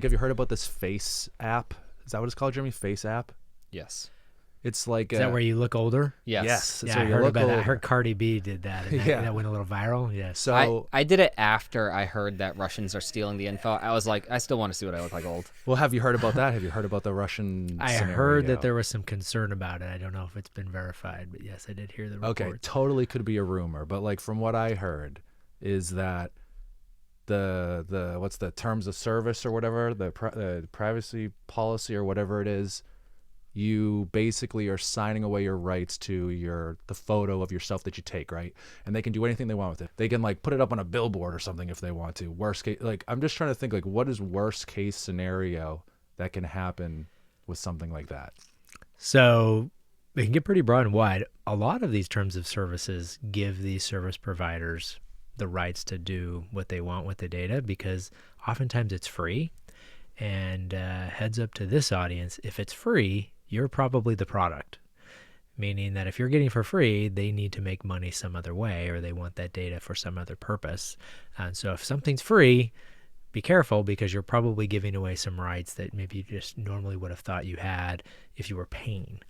Have you heard about this Face app? Is that what it's called, Jeremy? Face app? Yes. It's like Is that where you look older? Yes. It's Yeah, I where you heard look about that. I older. heard Cardi B did that, and that went a little viral. Yes. So, I did it after I heard that Russians are stealing the info. I was like, I still want to see what I look like old. well, have you heard about that? Have you heard about the Russian I scenario? heard that there was some concern about it. I don't know if it's been verified, but yes, I did hear the report. Okay, totally could be a rumor, but like from what I heard is that the what's the terms of service or whatever, the privacy policy or whatever it is, you basically are signing away your rights to the photo of yourself that you take, right? And they can do anything they want with it. They can like put it up on a billboard or something if they want to. Worst case, like I'm just trying to think like what is worst case scenario that can happen with something like that. So they can get pretty broad and wide. A lot of these terms of services give these service providers the rights to do what they want with the data because oftentimes it's free. And heads up to this audience, if it's free, you're probably the product, meaning that if you're getting it for free, they need to make money some other way or they want that data for some other purpose. And so if something's free, be careful because you're probably giving away some rights that maybe you just normally would have thought you had if you were paying.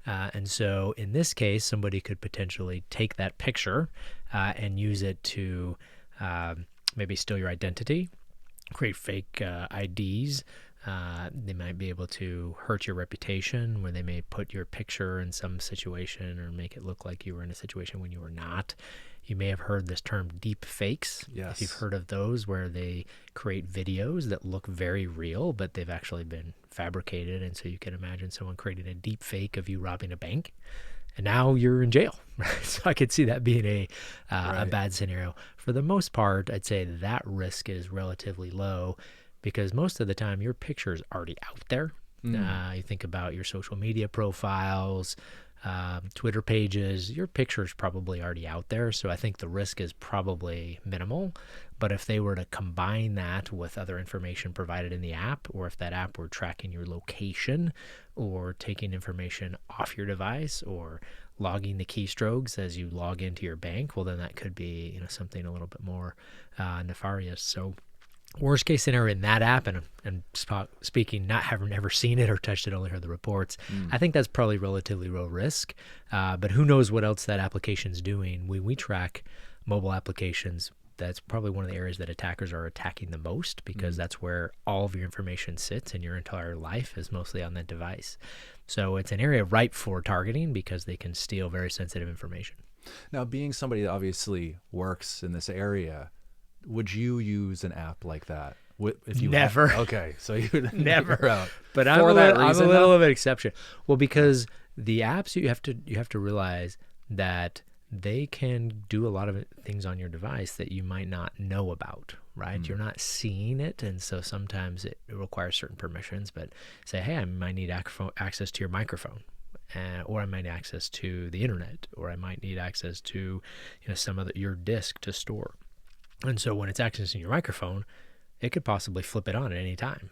And so in this case, somebody could potentially take that picture and use it to maybe steal your identity, create fake IDs. They might be able to hurt your reputation where they may put your picture in some situation or make it look like you were in a situation when you were not. You may have heard this term deep fakes. Yes. If you've heard of those where they create videos that look very real, but they've actually been fabricated. And so you can imagine someone creating a deep fake of you robbing a bank. And now you're in jail. So I could see that being a bad scenario. For the most part, I'd say that risk is relatively low because most of the time your picture is already out there. You think about your social media profiles, Twitter pages, your picture is probably already out there. So I think the risk is probably minimal. But if they were to combine that with other information provided in the app, or if that app were tracking your location or taking information off your device or logging the keystrokes as you log into your bank, well, then that could be something a little bit more nefarious. So worst case scenario in that app, and speaking, not having ever seen it or touched it, only heard the reports, I think that's probably relatively low risk. But who knows what else that application's doing. When we track mobile applications, that's probably one of the areas that attackers are attacking the most because that's where all of your information sits and your entire life is mostly on that device. So it's an area ripe for targeting because they can steal very sensitive information. Now, being somebody that obviously works in this area, would you use an app like that? If you Never. Okay, so you would Never. out. But I'm a little of an exception. Well, because the apps you have to realize that they can do a lot of things on your device that you might not know about, right? You're not seeing it, and so sometimes it requires certain permissions. But say, hey, I might need access to your microphone, or I might need access to the internet, or I might need access to some of your disk to store. And so when it's accessing your microphone, it could possibly flip it on at any time.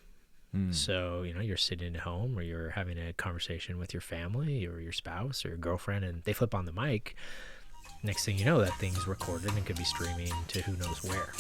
So, you're sitting at home or you're having a conversation with your family or your spouse or your girlfriend and they flip on the mic. Next thing you know, that thing's recorded and could be streaming to who knows where.